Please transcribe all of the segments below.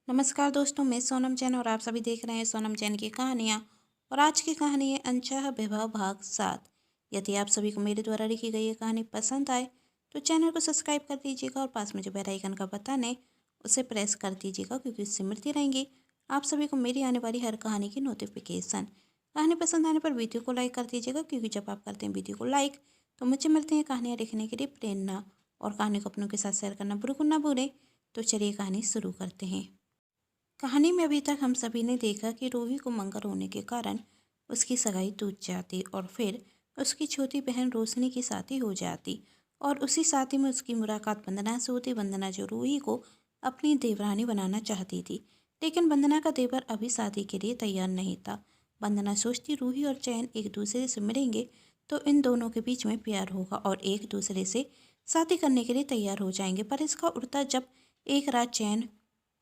नमस्कार दोस्तों, मैं सोनम जैन और आप सभी देख रहे हैं सोनम जैन की कहानियाँ। और आज की कहानी है अनचाहा विवाह भाग 7। यदि आप सभी को मेरे द्वारा लिखी गई ये कहानी पसंद आए तो चैनल को सब्सक्राइब कर दीजिएगा और पास में जो बेल आइकन का बटन है उसे प्रेस कर दीजिएगा, क्योंकि उससे मिलती रहेंगी आप सभी को मेरी आने वाली हर कहानी की नोटिफिकेशन। कहानी पसंद आने पर वीडियो को लाइक कर दीजिएगा, क्योंकि जब आप करते हैं वीडियो को लाइक तो मुझे मिलती हैं कहानियाँ लिखने के लिए प्रेरणा। और कहानी को अपनों के साथ शेयर करना बिल्कुल ना भूलें। तो चलिए कहानी शुरू करते हैं। कहानी में अभी तक हम सभी ने देखा कि रूही को मंगर होने के कारण उसकी सगाई टूट जाती और फिर उसकी छोटी बहन रोशनी की शादी हो जाती। और उसी शादी में उसकी मुलाकात वंदना से होती। वंदना जो रूही को अपनी देवरानी बनाना चाहती थी, लेकिन वंदना का देवर अभी शादी के लिए तैयार नहीं था। वंदना सोचती रूही और चैन एक दूसरे से मिलेंगे तो इन दोनों के बीच में प्यार होगा और एक दूसरे से शादी करने के लिए तैयार हो जाएंगे। पर इसका उल्टा, जब एक रात चैन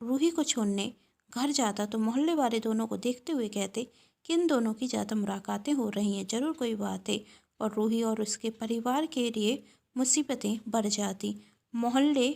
रूही को छोड़ने घर जाता तो मोहल्ले वाले दोनों को देखते हुए कहते कि इन दोनों की ज़्यादा मुलाकातें हो रही हैं, जरूर कोई बात है। और रूही और उसके परिवार के लिए मुसीबतें बढ़ जाती। मोहल्ले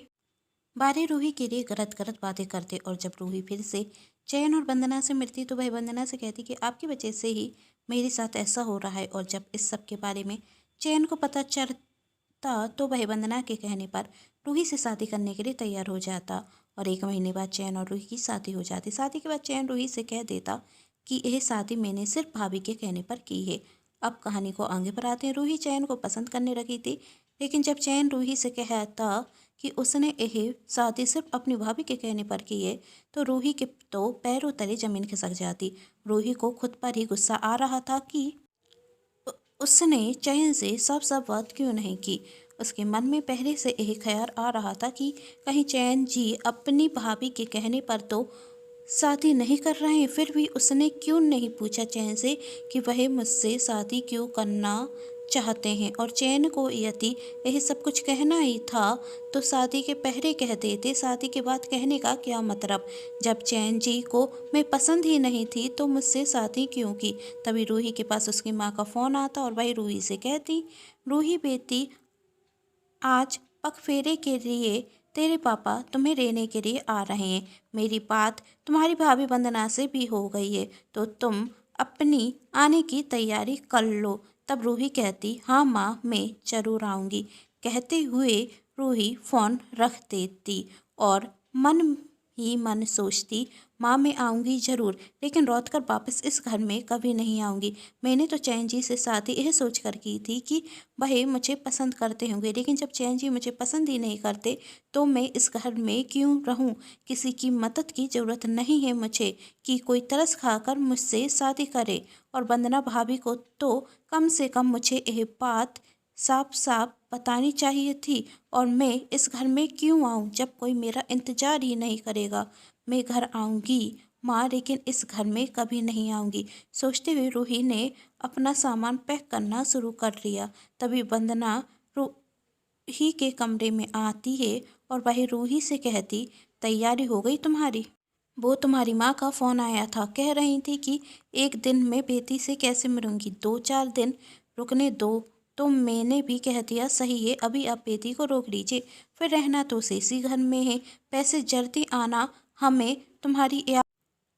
वाले रूही के लिए गलत गलत बातें करते। और जब रूही फिर से चैन और वंदना से मिलती तो वह वंदना से कहती कि आपकी वजह से ही मेरे साथ ऐसा हो रहा है। और जब इस सब के बारे में चैन को पता चलता तो वह वंदना के कहने पर रूही से शादी करने के लिए तैयार हो जाता। और 1 महीने बाद चैन और रूही की शादी हो जाती। शादी के बाद चैन रूही से कह देता कि यह शादी मैंने सिर्फ भाभी के कहने पर की है। अब कहानी को आगे बढ़ाते हैं। रूही चैन को पसंद करने लगी थी, लेकिन जब चैन रूही से कहता कि उसने यह शादी सिर्फ अपनी भाभी के कहने पर की है तो रूही के तो पैरों तले जमीन खिसक जाती। रूही को खुद पर ही गुस्सा आ रहा था कि उसने चैन से साफ साफ बात क्यों नहीं की। उसके मन में पहले से यही ख्याल आ रहा था कि कहीं चैन जी अपनी भाभी के कहने पर तो शादी नहीं कर रहे हैं। फिर भी उसने क्यों नहीं पूछा चैन से कि वह मुझसे शादी क्यों करना चाहते हैं। और चैन को यदि यही सब कुछ कहना ही था तो शादी के पहले कह देते, शादी के बाद कहने का क्या मतलब। जब चैन जी को मैं पसंद ही नहीं थी तो मुझसे शादी क्यों की। तभी रूही के पास उसकी माँ का फ़ोन आता और वही रूही से कहती, रूही बेटी आज पगफेरे के लिए तेरे पापा तुम्हें लेने के लिए आ रहे हैं। मेरी बात तुम्हारी भाभी वंदना से भी हो गई है, तो तुम अपनी आने की तैयारी कर लो। तब रूही कहती, हाँ माँ, मैं जरूर आऊँगी। कहते हुए रूही फ़ोन रख देती और मन ही मन सोचती, माँ मैं आऊँगी ज़रूर, लेकिन लौट कर वापस इस घर में कभी नहीं आऊँगी। मैंने तो चैन जी से शादी यह सोच कर की थी कि वह मुझे पसंद करते होंगे, लेकिन जब चैन जी मुझे पसंद ही नहीं करते तो मैं इस घर में क्यों रहूं। किसी की मदद की ज़रूरत नहीं है मुझे कि कोई तरस खाकर मुझसे शादी करे। और वंदना भाभी को तो कम से कम मुझे यह बात साफ साफ बतानी चाहिए थी। और मैं इस घर में क्यों आऊं जब कोई मेरा इंतज़ार ही नहीं करेगा। मैं घर आऊंगी माँ, लेकिन इस घर में कभी नहीं आऊंगी। सोचते हुए रूही ने अपना सामान पैक करना शुरू कर लिया। तभी वंदना रूही के कमरे में आती है और वह रूही से कहती, तैयारी हो गई तुम्हारी? वो तुम्हारी माँ का फ़ोन आया था, कह रही थी कि एक दिन में बेटी से कैसे मिलूंगी, 2-4 दिन रुकने दो। तो मैंने भी कह दिया, सही है, अभी आप बेटी को रोक लीजिए, फिर रहना तो इसी घर में है। पैसे जल्दी आना, हमें तुम्हारी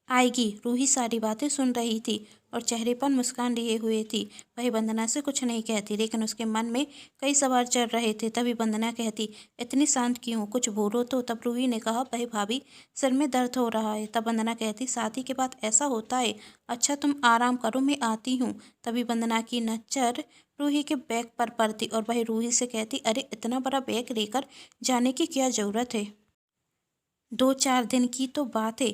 आएगी। रूही सारी बातें सुन रही थी और चेहरे पर मुस्कान लिए हुए थी। वही वंदना से कुछ नहीं कहती, लेकिन उसके मन में कई सवाल चल रहे थे। तभी वंदना कहती, इतनी शांत क्यों, कुछ बोलो तो। तब रूही ने कहा, भाई भाभी, सिर में दर्द हो रहा है। तब वंदना कहती, शादी के बाद ऐसा होता है। अच्छा तुम आराम करो, मैं आती हूँ। तभी वंदना की नज़र रूही के बैग पर पड़ती और वही रूही से कहती, अरे इतना बड़ा बैग लेकर जाने की क्या ज़रूरत है, 2-4 दिन की तो बात है,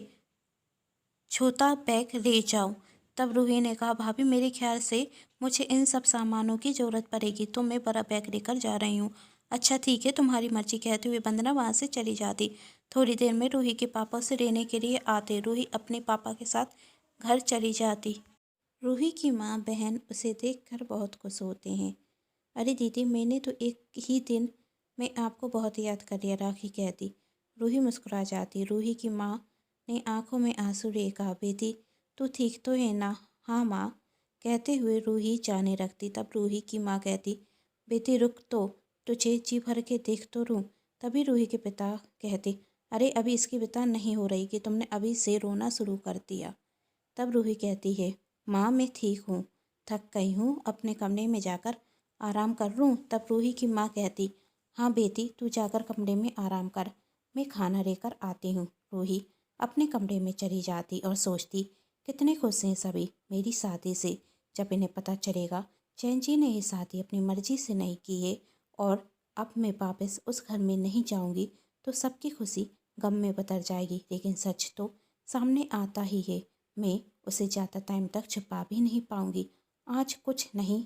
छोटा बैग ले जाओ। तब रूही ने कहा, भाभी मेरे ख्याल से मुझे इन सब सामानों की ज़रूरत पड़ेगी, तो मैं बड़ा बैग लेकर जा रही हूँ। अच्छा ठीक है, तुम्हारी मर्जी, कहते हुए वंदना वहाँ से चली जाती। थोड़ी देर में रूही के पापा उसे लेने के लिए आते। रूही अपने पापा के साथ घर चली जाती। रूही की माँ बहन उसे देखकर बहुत खुश होते हैं। अरे दीदी, मैंने तो एक ही दिन में आपको बहुत याद कर लिया, राखी कहती। रूही मुस्कुरा जाती। रूही की माँ ने आंखों में आंसू लिए कहा, बेटी तू ठीक तो है ना? हाँ माँ, कहते हुए रूही जाने रखती। तब रूही की माँ कहती, बेटी रुक तो, तुझे जी भर के देख तो लूँ। तभी रूही के पिता कहते, अरे अभी इसकी बिता नहीं हो रही कि तुमने अभी से रोना शुरू कर दिया। तब रूही कहती है, माँ मैं ठीक हूँ, थक गई हूँ, अपने कमरे में जाकर आराम कर लूँ। तब रूही की माँ कहती, हाँ बेटी तू जाकर कमरे में आराम कर, मैं खाना लेकर आती हूँ। रूही अपने कमरे में चली जाती और सोचती, कितने खुश हैं सभी मेरी शादी से। जब इन्हें पता चलेगा चैन जी ने ये शादी अपनी मर्जी से नहीं की है और अब मैं वापस उस घर में नहीं जाऊंगी तो सबकी खुशी गम में बदल जाएगी। लेकिन सच तो सामने आता ही है, मैं उसे ज़्यादा टाइम तक छुपा भी नहीं पाऊंगी। आज कुछ नहीं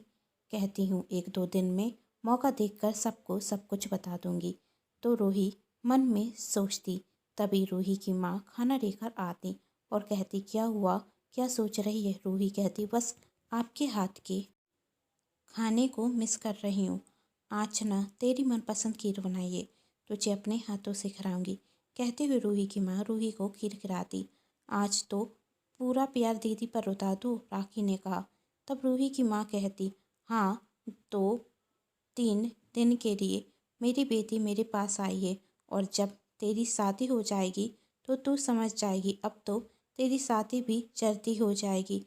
कहती हूँ, एक दो दिन में मौका देखकर सबको सब कुछ बता दूंगी। तो रूही मन में सोचती। तभी रूही की माँ खाना लेकर आती और कहती, क्या हुआ, क्या सोच रही है। रूही कहती, बस आपके हाथ के खाने को मिस कर रही हूँ। आज ना तेरी मनपसंद खीर बनाई है, तुझे अपने हाथों से खिलाऊंगी। कहते हुए रूही की माँ रूही को खीर खिलाती। आज तो पूरा प्यार दीदी पर उतार दो, राखी ने कहा। तब रूही की माँ कहती, हाँ तो 3 दिन के लिए मेरी बेटी मेरे पास आई है और जब तेरी शादी हो जाएगी तो तू समझ जाएगी। अब तो तेरी शादी भी जल्दी हो जाएगी।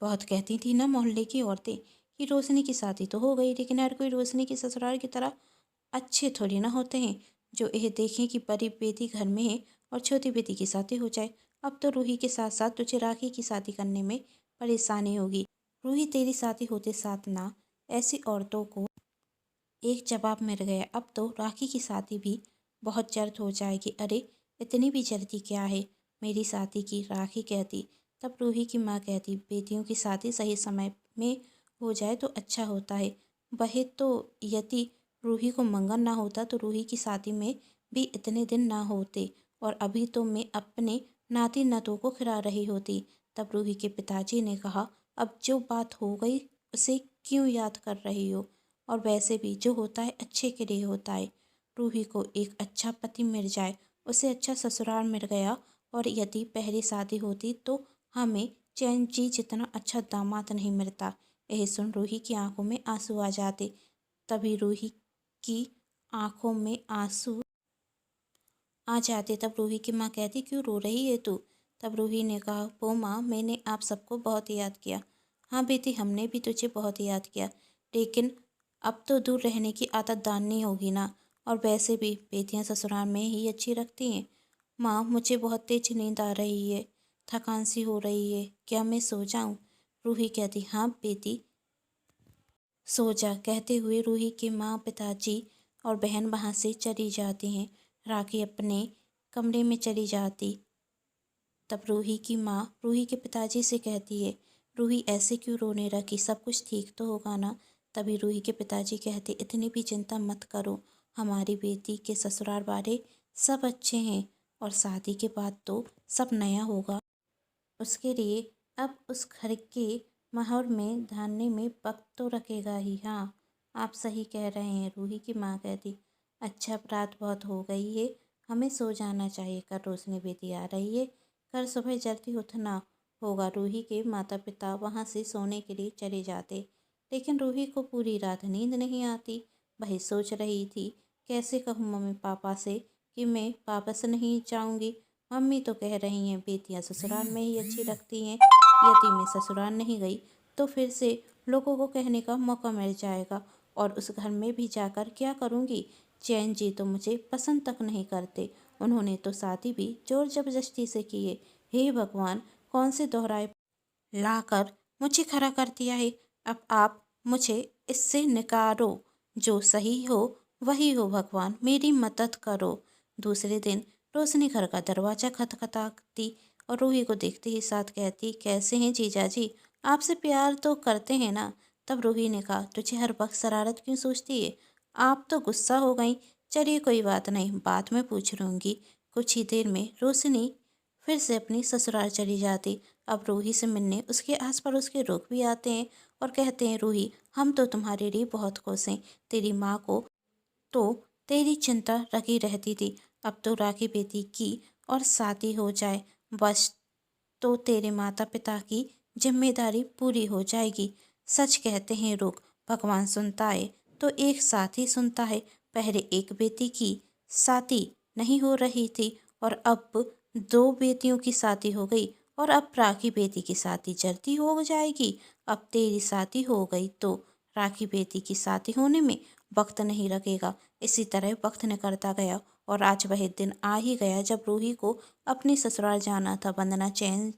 बहुत कहती थी ना मोहल्ले की औरतें कि रोशनी की शादी तो हो गई, लेकिन हर कोई रोशनी की ससुराल की तरह अच्छे थोड़ी ना होते हैं जो यह देखें कि बड़ी बेटी घर में है और छोटी बेटी की शादी हो जाए। अब तो रूही के साथ साथ तुझे राखी की शादी करने में परेशानी होगी। रूही तेरी शादी होते साथ ना ऐसी औरतों को एक जवाब मिल गया। अब तो राखी की शादी भी बहुत जल्द हो जाएगी। अरे इतनी भी जल्दी क्या है मेरी शादी की, राखी कहती। तब रूही की माँ कहती, बेटियों की शादी सही समय में हो जाए तो अच्छा होता है। वह तो यदि रूही को मंगन ना होता तो रूही की शादी में भी इतने दिन ना होते और अभी तो मैं अपने नाती नातों को खिला रही होती। तब रूही के पिताजी ने कहा, अब जो बात हो गई उसे क्यों याद कर रही हो, और वैसे भी जो होता है अच्छे के लिए होता है। रूही को एक अच्छा पति मिल जाए, उसे अच्छा ससुराल मिल गया, और यदि पहली शादी होती तो हमें चैन जी जितना अच्छा दामाद नहीं मिलता। यह सुन रूही की आंखों में आंसू आ जाते। तभी रूही की आंखों में आंसू आ जाते। तब रूही की माँ कहती, क्यों रो रही है तू। तब रूही ने कहा, वो माँ मैंने आप सबको बहुत याद किया। हाँ बेटी हमने भी तुझे बहुत याद किया, लेकिन अब तो दूर रहने की आदत डालनी होगी ना, और वैसे भी बेटियां ससुराल में ही अच्छी रखती हैं। माँ मुझे बहुत तेज नींद आ रही है, थकान सी हो रही है, क्या मैं सो जाऊँ। रूही कहती, हाँ बेटी सो जा। कहते हुए रूही के माँ पिताजी और बहन वहाँ से चली जाती हैं। राखी अपने कमरे में चली जाती। तब रूही की माँ रूही के पिताजी से कहती है, रूही ऐसे क्यों रोने लगी, सब कुछ ठीक तो होगा ना। तभी रूही के पिताजी कहते, इतनी भी चिंता मत करो, हमारी बेटी के ससुराल वाले सब अच्छे हैं और शादी के बाद तो सब नया होगा। उसके लिए अब उस घर के माहौल में ढालने में वक्त तो रखेगा ही। हाँ आप सही कह रहे हैं। रूही की माँ कहती, अच्छा अब रात बहुत हो गई है, हमें सो जाना चाहिए, कल रोशनी बेटी आ रही है, कल सुबह जल्दी उठना होगा। रूही के माता पिता वहाँ से सोने के लिए चले जाते, लेकिन रूही को पूरी रात नींद नहीं आती। वही सोच रही थी, कैसे कहूँ मम्मी पापा से कि मैं वापस नहीं जाऊँगी। मम्मी तो कह रही हैं बेटियां ससुराल में ही अच्छी लगती हैं, यदि मैं ससुराल नहीं गई तो फिर से लोगों को कहने का मौका मिल जाएगा, और उस घर में भी जाकर क्या करूँगी। चैन जी तो मुझे पसंद तक नहीं करते, उन्होंने तो शादी भी जोर जबरदस्ती से की है। हे भगवान कौन से दोहराए लाकर मुझे खड़ा कर दिया है। अब आप मुझे इससे निकालो, जो सही हो वही हो, भगवान मेरी मदद करो। दूसरे दिन रोशनी घर का दरवाज़ा खटखटाती और रूही को देखते ही साथ कहती, कैसे हैं जीजा जी, आपसे प्यार तो करते हैं ना। तब रूही ने कहा, तुझे हर वक्त शरारत क्यों सोचती है, आप तो गुस्सा हो गई। चलिए कोई बात नहीं, बाद में पूछ लूँगी। कुछ ही देर में रोशनी फिर से अपनी ससुराल चली जाती। अब रूही से मिलने उसके आस पड़ोस के लोग भी आते हैं और कहते हैं, रूही हम तो तुम्हारे लिए बहुत खुश हैं, तेरी माँ को तो तेरी चिंता लगी रहती थी, अब तो राखी बेटी की और शादी हो जाए बस, तो तेरे माता पिता की जिम्मेदारी पूरी हो जाएगी। सच कहते हैं लोग, भगवान सुनता है तो एक साथ ही सुनता है। पहले एक बेटी की शादी नहीं हो रही थी और अब दो बेटियों की शादी हो गई और अब राखी बेटी की शादी जल्दी हो जाएगी। अब तेरी शादी हो गई तो राखी बेटी की शादी होने में वक्त नहीं लगेगा। इसी तरह वक्त निकलता गया और आज वह दिन आ ही गया जब रूही को अपने ससुराल जाना था। वंदना चैन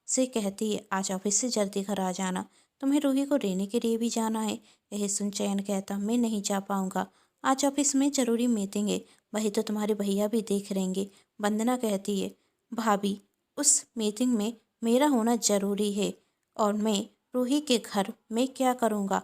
से कहती है, आज ऑफिस से जल्दी घर आ जाना, तुम्हें रूही को लेने के लिए भी जाना है। यह सुन चैन कहता, मैं नहीं जा पाऊंगा, आज ऑफिस में ज़रूरी मीटिंग है, वही तो तुम्हारे भैया भी देख रहेंगे। वंदना कहती है, भाभी उस मीटिंग में मेरा होना ज़रूरी है और मैं रूही के घर में क्या करूँगा,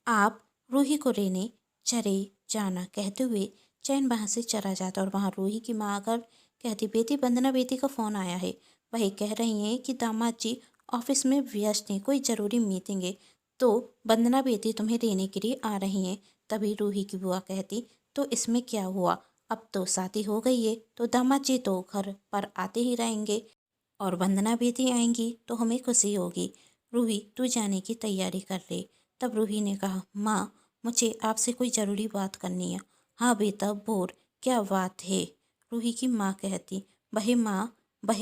आप रूही को लेने चले जाना। कहते हुए चैन वहाँ से चला जाता और वहाँ रूही की माँ आकर कहती, बेटी वंदना बेटी का फ़ोन आया है, वही कह रही हैं कि दामाद जी ऑफिस में व्यस्त हैं, कोई ज़रूरी मीटिंग है, तो वंदना बेटी तुम्हें लेने के लिए आ रही हैं। तभी रूही की बुआ कहती, तो इसमें क्या हुआ, अब तो शादी हो गई है तो दामाद जी तो घर पर आते ही रहेंगे और वंदना बेटी आएंगी तो हमें खुशी होगी। रूही तू जाने की तैयारी कर ले। तब रूही ने कहा, माँ मुझे आपसे कोई ज़रूरी बात करनी है। हाँ बेटा बोल, क्या बात है। रूही की माँ कहती, वही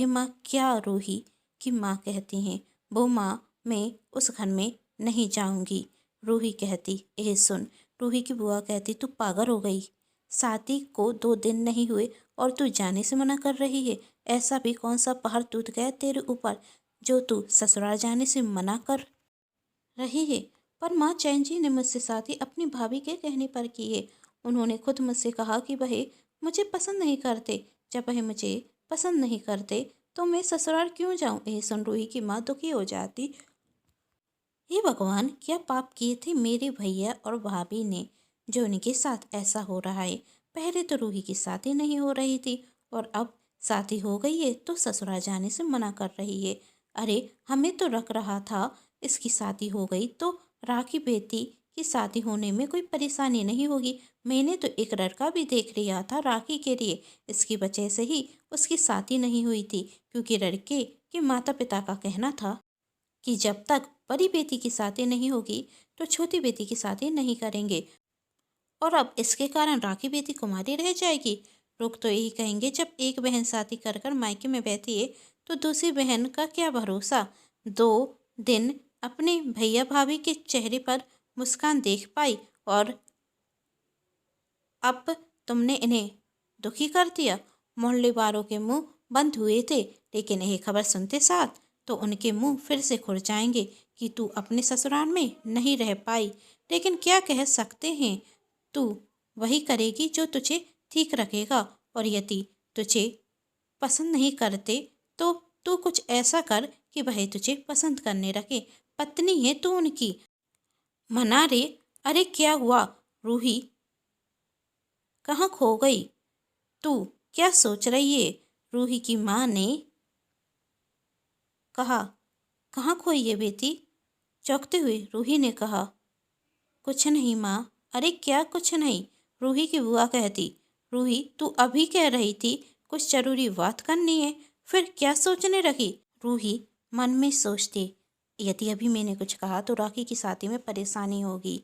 माँ क्या। रूही की माँ कहती हैं, वो माँ मैं उस घर में नहीं जाऊंगी। रूही कहती, ए सुन। रूही की बुआ कहती, तू पागल हो गई, शादी को 2 दिन नहीं हुए और तू जाने से मना कर रही है। ऐसा भी कौन सा पहाड़ टूट गया तेरे ऊपर जो तू ससुराल जाने से मना कर रही है। पर माँ, चैन जी ने मुझसे शादी अपनी भाभी के कहने पर की है। उन्होंने खुद मुझसे कहा कि वह मुझे पसंद नहीं करते। जब वह मुझे पसंद नहीं करते तो मैं ससुराल क्यों जाऊं। यह सुन रूही की माँ दुखी हो जाती। हे भगवान, क्या पाप किए थे मेरे भैया और भाभी ने जो उनके साथ ऐसा हो रहा है। पहले तो रूही की शादी नहीं हो रही थी और अब शादी हो गई है तो ससुराल जाने से मना कर रही है। अरे हमें तो रख रहा था इसकी शादी हो गई तो राखी बेटी की शादी होने में कोई परेशानी नहीं होगी। मैंने तो एक लड़का भी देख लिया था राखी के लिए, इसकी वजह से ही उसकी शादी नहीं हुई थी, क्योंकि लड़के के माता पिता का कहना था कि जब तक बड़ी बेटी की शादी नहीं होगी तो छोटी बेटी की शादी नहीं करेंगे और अब इसके कारण राखी बेटी कुमारी रह जाएगी। लोग तो यही कहेंगे, जब एक बहन शादी कर कर मायके में बैठी है तो दूसरी बहन का क्या भरोसा। 2 दिन अपने भैया भाभी के चेहरे पर मुस्कान देख पाई और अब तुमने इन्हें दुखी कर दिया। मोहल्ले वालों के मुंह बंद हुए थे, लेकिन यह खबर सुनते साथ तो उनके मुंह फिर से खुल जाएंगे कि तू अपने ससुराल में नहीं रह पाई। लेकिन क्या कह सकते हैं, तू वही करेगी जो तुझे ठीक रखेगा और यदि तुझे पसंद नहीं करते तो तू कुछ ऐसा कर कि वह तुझे पसंद करने रखे। पत्नी है तू उनकी, मना रे। अरे क्या हुआ रूही, कहाँ खो गई तू, क्या सोच रही है। रूही की माँ ने कहा, कहाँ खोई है बेटी। चौंकते हुए रूही ने कहा, कुछ नहीं माँ। अरे क्या कुछ नहीं, रूही की बुआ कहती। रूही तू अभी कह रही थी कुछ जरूरी बात करनी है, फिर क्या सोचने लगी। रूही मन में सोचती, यदि अभी मैंने कुछ कहा तो राखी की शादी में परेशानी होगी।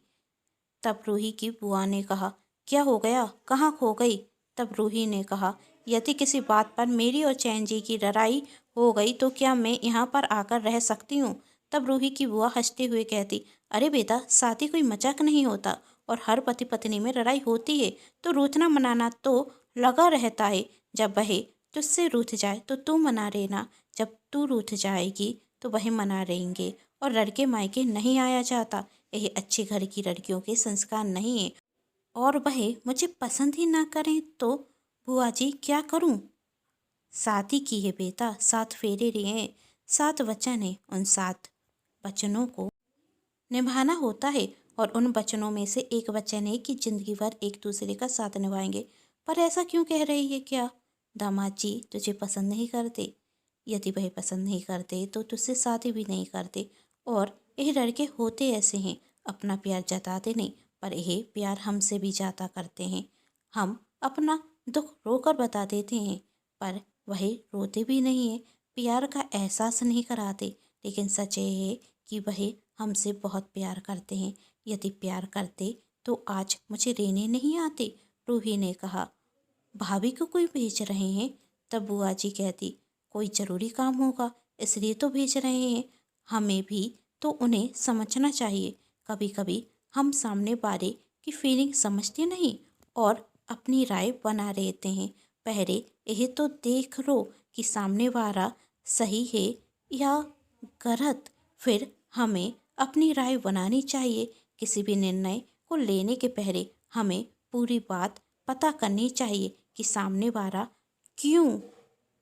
तब रूही की बुआ ने कहा, क्या हो गया, कहाँ खो गई। तब रूही ने कहा, यदि किसी बात पर मेरी और चैन जी की लड़ाई हो गई तो क्या मैं यहाँ पर आकर रह सकती हूँ। तब रूही की बुआ हंसते हुए कहती, अरे बेटा, शादी कोई मजाक नहीं होता और हर पति पत्नी में लड़ाई होती है तो रूठना मनाना तो लगा रहता है। जब वह तुझसे रूठ जाए तो तू मना लेना, जब तू रूठ जाएगी तो वह मना लेंगे और लड़के मायके नहीं आया जाता। यह अच्छे घर की लड़कियों के संस्कार नहीं है और वह मुझे पसंद ही ना करें तो बुआ जी क्या करूं। शादी की है बेटा, 7 फेरे लिए हैं, 7 वचन है, उन 7 वचनों को निभाना होता है और उन वचनों में से एक वचन है कि जिंदगी भर एक दूसरे का साथ निभाएंगे। पर ऐसा क्यों कह रही है, क्या दामाद जी तुझे पसंद नहीं करते। यदि वह पसंद नहीं करते तो तुझसे शादी भी नहीं करते और यह लड़के होते ऐसे हैं, अपना प्यार जताते नहीं पर यह प्यार हमसे भी जाता करते हैं। हम अपना दुख रोकर बता देते हैं पर वह रोते भी नहीं है, प्यार का एहसास नहीं कराते। लेकिन सच ये है कि वह हमसे बहुत प्यार करते हैं। यदि प्यार करते तो आज मुझे लेने नहीं आते। रूही ने कहा, भाभी को कोई भेज रहे हैं। तब बुआ जी कहती, कोई ज़रूरी काम होगा इसलिए तो भेज रहे हैं, हमें भी तो उन्हें समझना चाहिए। कभी कभी हम सामने वाले की फीलिंग समझते नहीं और अपनी राय बना लेते हैं। पहले यह तो देख लो कि सामने वाला सही है या गलत, फिर हमें अपनी राय बनानी चाहिए। किसी भी निर्णय को लेने के पहले हमें पूरी बात पता करनी चाहिए कि सामने वाला क्यों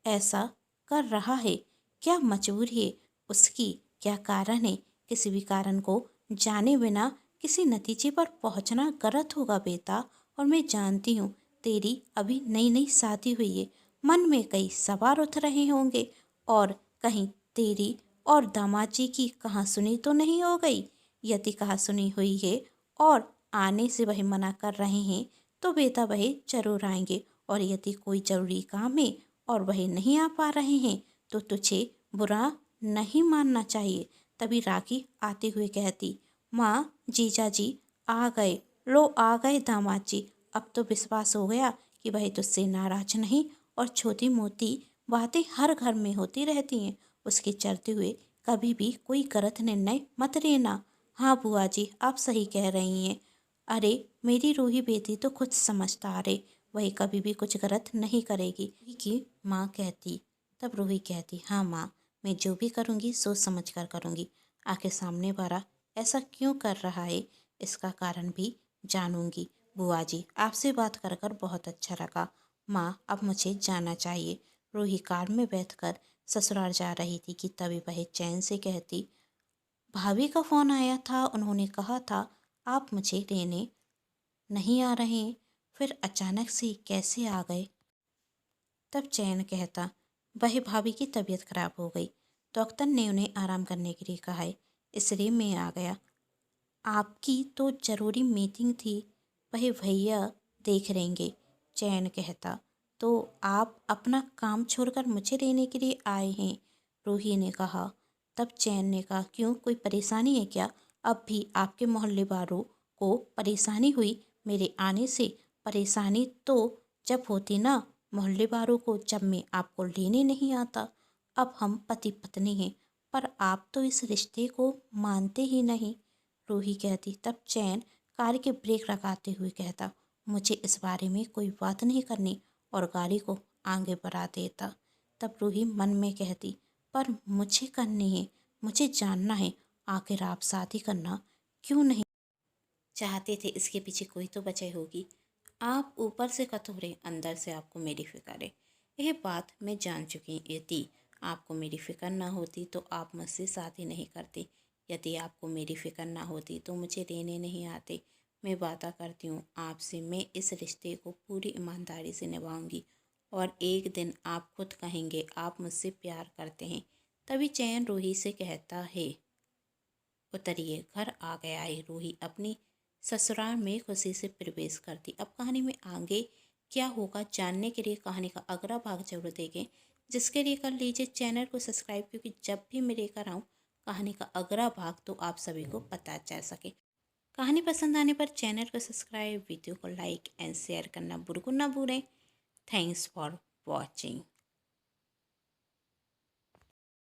ऐसा कर रहा है, क्या मजबूरी है उसकी, क्या कारण है। किसी भी कारण को जाने बिना किसी नतीजे पर पहुंचना गलत होगा बेटा। और मैं जानती हूँ तेरी अभी नई नई शादी हुई है, मन में कई सवाल उठ रहे होंगे और कहीं तेरी और दामाद जी की कहाँ सुनी तो नहीं हो गई। यदि कहाँ सुनी हुई है और आने से वह मना कर रहे हैं तो बेटा वह जरूर आएंगे। और यदि कोई ज़रूरी काम है और वह नहीं आ पा रहे हैं तो तुझे बुरा नहीं मानना चाहिए। तभी राखी आते हुए कहती, माँ जीजा जी आ गए, लो आ गए दामाद जी। अब तो विश्वास हो गया कि वह तुझसे नाराज नहीं और छोटी मोटी बातें हर घर में होती रहती हैं। उसके चलते हुए कभी भी कोई गलत निर्णय मत लेना। हाँ बुआ जी आप सही कह रही हैं। अरे मेरी रूही बेटी तो खुद समझदार है, वही कभी भी कुछ गलत नहीं करेगी। रूही की माँ कहती, तब रूही कहती, हाँ माँ मैं जो भी करूँगी सोच समझ कर करूँगी। आखिर सामने वाला ऐसा क्यों कर रहा है इसका कारण भी जानूंगी। बुआ जी आपसे बात कर कर बहुत अच्छा लगा। माँ अब मुझे जाना चाहिए। रूही कार में बैठकर ससुराल जा रही थी कि तभी वह चैन से कहती, भाभी का फ़ोन आया था, उन्होंने कहा था आप मुझे लेने नहीं आ रहे हैं, फिर अचानक से कैसे आ गए। तब चैन कहता, वह भाभी की तबीयत खराब हो गई, डॉक्टर ने उन्हें आराम करने के लिए कहा है, इसलिए मैं आ गया। आपकी तो ज़रूरी मीटिंग थी, वह भैया देख लेंगे। चैन कहता, तो आप अपना काम छोड़कर मुझे लेने के लिए आए हैं, रूही ने कहा। तब चैन ने कहा, क्यों कोई परेशानी है क्या। अब भी आपके मोहल्ले वालों को परेशानी हुई मेरे आने से। परेशानी तो जब होती ना मोहल्ले वालों को, जब मैं आपको लेने नहीं आता। अब हम पति पत्नी हैं पर आप तो इस रिश्ते को मानते ही नहीं, रूही कहती। तब चैन कार के ब्रेक लगाते हुए कहता, मुझे इस बारे में कोई बात नहीं करनी, और गाड़ी को आगे बढ़ा देता। तब रूही मन में कहती, पर मुझे करनी है, मुझे जानना है आखिर आप शादी करना क्यों नहीं चाहते थे। इसके पीछे कोई तो वजह होगी। आप ऊपर से कठोर अंदर से आपको मेरी फिक्र है, यह बात मैं जान चुकी। यदि आपको मेरी फिक्र ना होती तो आप मुझसे शादी नहीं करते। यदि आपको मेरी फिक्र ना होती तो मुझे लेने नहीं आते। मैं वादा करती हूँ आपसे, मैं इस रिश्ते को पूरी ईमानदारी से निभाऊंगी और एक दिन आप खुद कहेंगे आप मुझसे प्यार करते हैं। तभी चैन रूही से कहता है, उतरिए घर आ गया है। रूही अपनी ससुराल में खुशी से प्रवेश करती। अब कहानी में आगे क्या होगा जानने के लिए कहानी का अगला भाग जरूर देखें, जिसके लिए कर लीजिए चैनल को सब्सक्राइब, क्योंकि जब भी मैं लेकर आऊँ कहानी का अगला भाग तो आप सभी को पता चल सके। कहानी पसंद आने पर चैनल को सब्सक्राइब, वीडियो को लाइक एंड शेयर करना बिल्कुल ना भूलें। Thanks for watching.